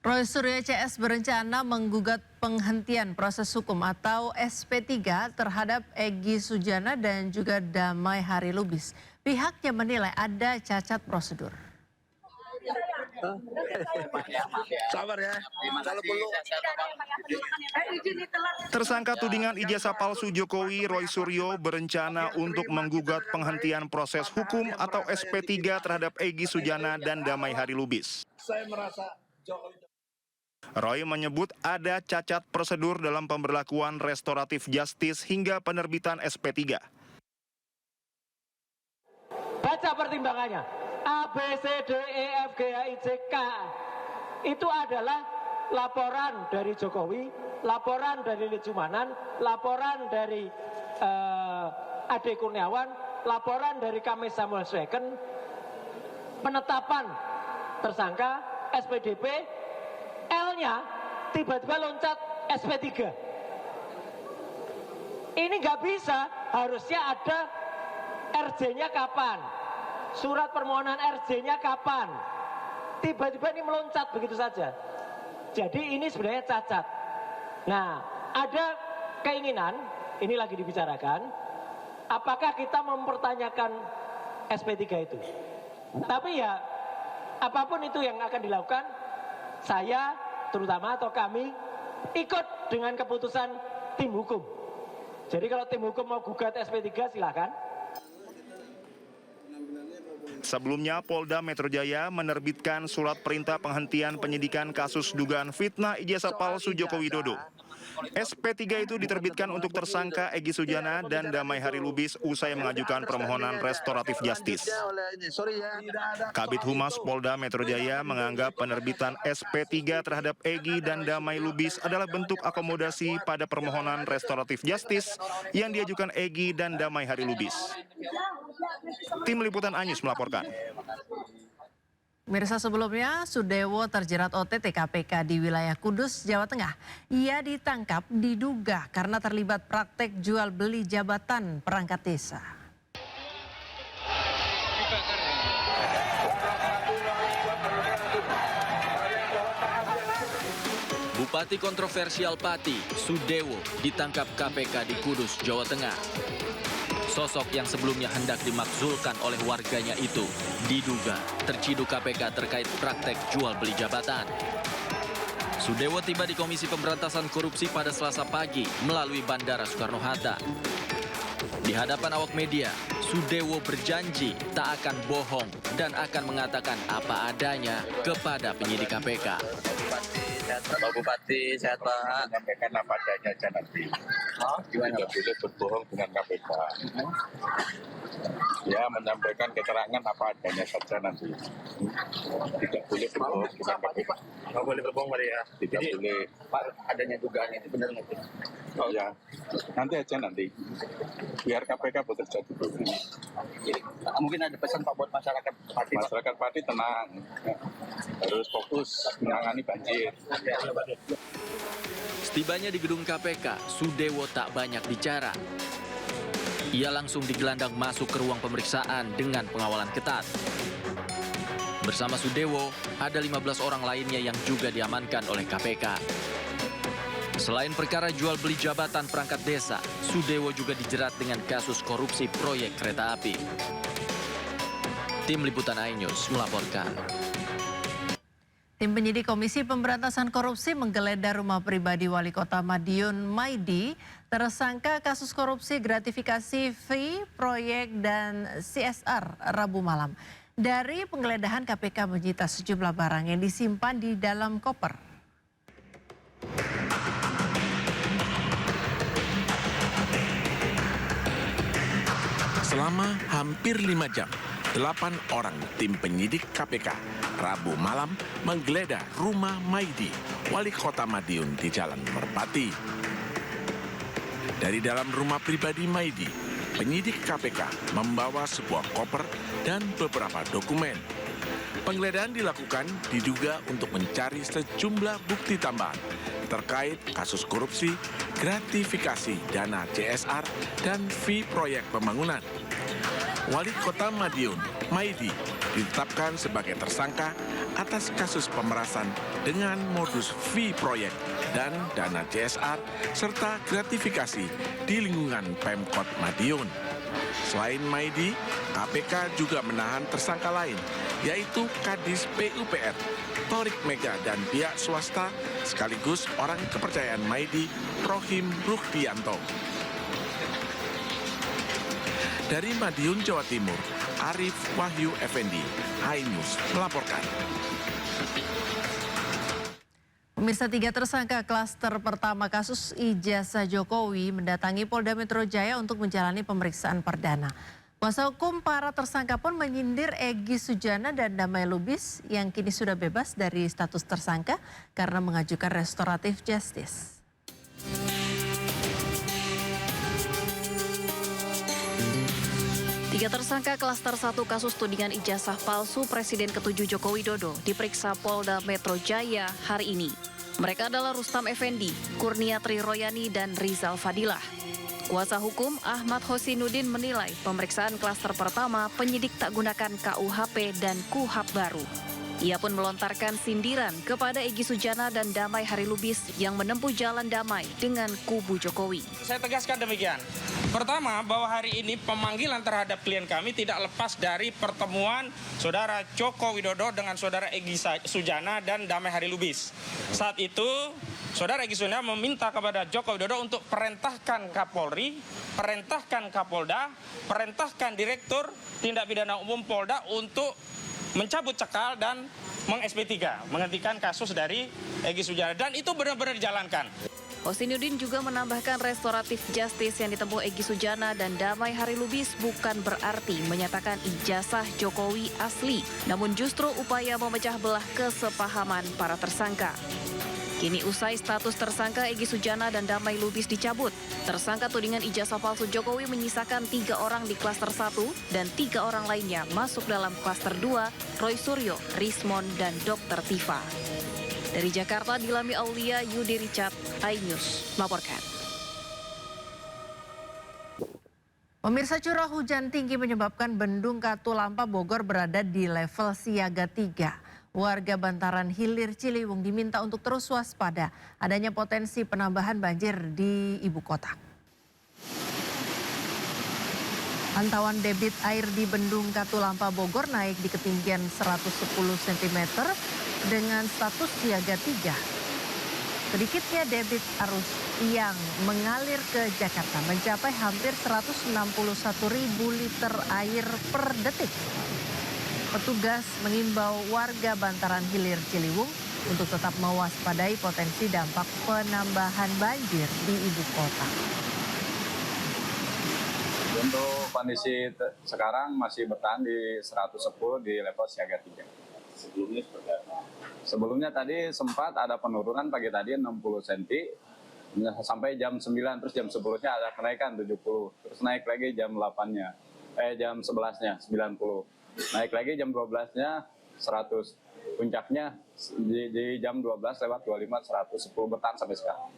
Roy Suryo CS berencana menggugat penghentian proses hukum atau SP3 terhadap Egy Sujana dan juga Damai Hari Lubis. Pihaknya menilai ada cacat prosedur. Sabar ya. Kalau perlu. Tersangka tudingan ijazah palsu Jokowi, Roy Suryo berencana untuk menggugat penghentian proses hukum atau SP3 terhadap Egy Sujana dan Damai Hari Lubis. Saya merasa Roy menyebut ada cacat prosedur dalam pemberlakuan restoratif justice hingga penerbitan SP3. Baca pertimbangannya. A, B, C, D, E, F, G, H, I, J, K. Itu adalah laporan dari Jokowi, laporan dari Lidjumanan, laporan dari Ade Kurniawan, laporan dari Kamis Samuel Sweken, penetapan tersangka, SPDP, L-nya tiba-tiba loncat SP3. Ini nggak bisa, harusnya ada RJ-nya kapan? Surat permohonan RJ-nya kapan? Tiba-tiba ini meloncat begitu saja. Jadi ini sebenarnya cacat. Nah, ada keinginan, ini lagi dibicarakan, apakah kita mempertanyakan SP3 itu? Tapi ya, apapun itu yang akan dilakukan, saya terutama atau kami ikut dengan keputusan tim hukum. Jadi kalau tim hukum mau gugat SP3 silakan. Sebelumnya, Polda Metro Jaya menerbitkan surat perintah penghentian penyidikan kasus dugaan fitnah ijazah palsu Joko Widodo. SP3 itu diterbitkan untuk tersangka Egy Sujana dan Damai Hari Lubis usai mengajukan permohonan restoratif justice. Kabid Humas Polda Metro Jaya menganggap penerbitan SP3 terhadap Egy dan Damai Lubis adalah bentuk akomodasi pada permohonan restoratif justice yang diajukan Egy dan Damai Hari Lubis. Tim Liputan Anyus melaporkan. Mirsa, sebelumnya Sudewo terjerat OTT KPK di wilayah Kudus, Jawa Tengah. Ia ditangkap diduga karena terlibat praktek jual beli jabatan perangkat desa. Bupati kontroversial Pati, Sudewo, ditangkap KPK di Kudus, Jawa Tengah. Sosok yang sebelumnya hendak dimakzulkan oleh warganya itu diduga terciduk KPK terkait praktek jual beli jabatan. Sudewo tiba di Komisi Pemberantasan Korupsi pada Selasa pagi melalui Bandara Soekarno-Hatta. Di hadapan awak media, Sudewo berjanji tak akan bohong dan akan mengatakan apa adanya kepada penyidik KPK. Pak Bupati, sehat Pak. menyampaikan apa adanya aja nanti. Tidak boleh berbohong dengan KPK. Ya, menyampaikan keterangan apa adanya saja nanti. Tidak boleh berbohong dengan KPK. Nggak boleh berbohong Pak ya. Tidak boleh. Pak, adanya dugaan itu benar nggak sih? Oh ya, nanti aja nanti. Biar KPK bekerja dulu. Jadi, mungkin ada pesan Pak buat masyarakat Pati, Pak. Masyarakat Pati tenang. Harus fokus menangani banjir. Setibanya di gedung KPK, Sudewo tak banyak bicara. Ia langsung digelandang masuk ke ruang pemeriksaan dengan pengawalan ketat. Bersama Sudewo, ada 15 orang lainnya yang juga diamankan oleh KPK. Selain perkara jual beli jabatan perangkat desa, Sudewo juga dijerat dengan kasus korupsi proyek kereta api. Tim Liputan iNews melaporkan. Tim penyidik Komisi Pemberantasan Korupsi menggeledah rumah pribadi Wali Kota Madiun Maidi, tersangka kasus korupsi gratifikasi fee, proyek, dan CSR Rabu malam. Dari penggeledahan, KPK menyita sejumlah barang yang disimpan di dalam koper. Selama hampir 5 jam, 8 orang tim penyidik KPK Rabu malam menggeledah rumah Maidi, Wali Kota Madiun di Jalan Merpati. Dari dalam rumah pribadi Maidi, penyidik KPK membawa sebuah koper dan beberapa dokumen. Penggeledahan dilakukan diduga untuk mencari sejumlah bukti tambahan terkait kasus korupsi, gratifikasi dana CSR, dan fee proyek pembangunan. Wali Kota Madiun, Maidi, ditetapkan sebagai tersangka atas kasus pemerasan dengan modus fee proyek dan dana CSR serta gratifikasi di lingkungan Pemkot Madiun. Selain Maidi, KPK juga menahan tersangka lain, yaitu Kadis PUPR, Torik Mega dan pihak swasta sekaligus orang kepercayaan Maidi, Rohim Rukdianto. Dari Madiun, Jawa Timur, Arif Wahyu Effendi, iNews melaporkan. Pemirsa, 3 tersangka klaster pertama kasus ijazah Jokowi mendatangi Polda Metro Jaya untuk menjalani pemeriksaan perdana. Kuasa hukum para tersangka pun menyindir Egy Sujana dan Damai Lubis yang kini sudah bebas dari status tersangka karena mengajukan restoratif justice. Tiga tersangka klaster 1 kasus tudingan ijazah palsu Presiden ke-7 Joko Widodo diperiksa Polda Metro Jaya hari ini. Mereka adalah Rustam Effendi, Kurniatri Royani, dan Rizal Fadilah. Kuasa hukum Ahmad Hosinuddin menilai pemeriksaan klaster pertama penyidik tak gunakan KUHP dan KUHAP baru. Ia pun melontarkan sindiran kepada Egy Sujana dan Damai Harilubis yang menempuh jalan damai dengan kubu Jokowi. Saya tegaskan demikian. Pertama, bahwa hari ini pemanggilan terhadap klien kami tidak lepas dari pertemuan Saudara Joko Widodo dengan Saudara Egy Sujana dan Damai Harilubis. Saat itu, Saudara Egy Sujana meminta kepada Joko Widodo untuk perintahkan Kapolri, perintahkan Kapolda, perintahkan Direktur Tindak Pidana Umum Polda untuk mencabut cekal dan meng-SP3, menghentikan kasus dari Egy Sujana. Dan itu benar-benar dijalankan. Hosinuddin juga menambahkan restoratif justice yang ditempuh Egy Sujana dan Damai Harilubis bukan berarti menyatakan ijazah Jokowi asli, namun justru upaya memecah belah kesepahaman para tersangka. Kini usai status tersangka Egy Sujana dan Damai Lubis dicabut, tersangka tudingan ijazah palsu Jokowi menyisakan 3 orang di klaster 1 dan 3 orang lainnya masuk dalam klaster 2, Roy Suryo, Rismon, dan Dr. Tifa. Dari Jakarta, Dilami Aulia, Yudi Richard, iNews melaporkan. Pemirsa, curah hujan tinggi menyebabkan Bendung Katulampa Bogor berada di level siaga 3. Warga bantaran Hilir Ciliwung diminta untuk terus waspada adanya potensi penambahan banjir di ibu kota. Pantauan debit air di Bendung Katulampa Bogor naik di ketinggian 110 cm dengan status siaga 3. Sedikitnya debit arus yang mengalir ke Jakarta mencapai hampir 161.000 liter air per detik. Petugas mengimbau warga bantaran Hilir Ciliwung untuk tetap mewaspadai potensi dampak penambahan banjir di ibu kota. Untuk kondisi sekarang masih bertahan di 110 di level siaga 3. Sebelumnya seperti apa? Sebelumnya tadi sempat ada penurunan pagi tadi 60 cm sampai jam 9, terus jam 10-nya ada kenaikan 70, terus naik lagi jam 8-nya, jam 11-nya 90, naik lagi jam 12-nya 100, puncaknya di jam 12 lewat 25 110 bertahan sampai sekarang.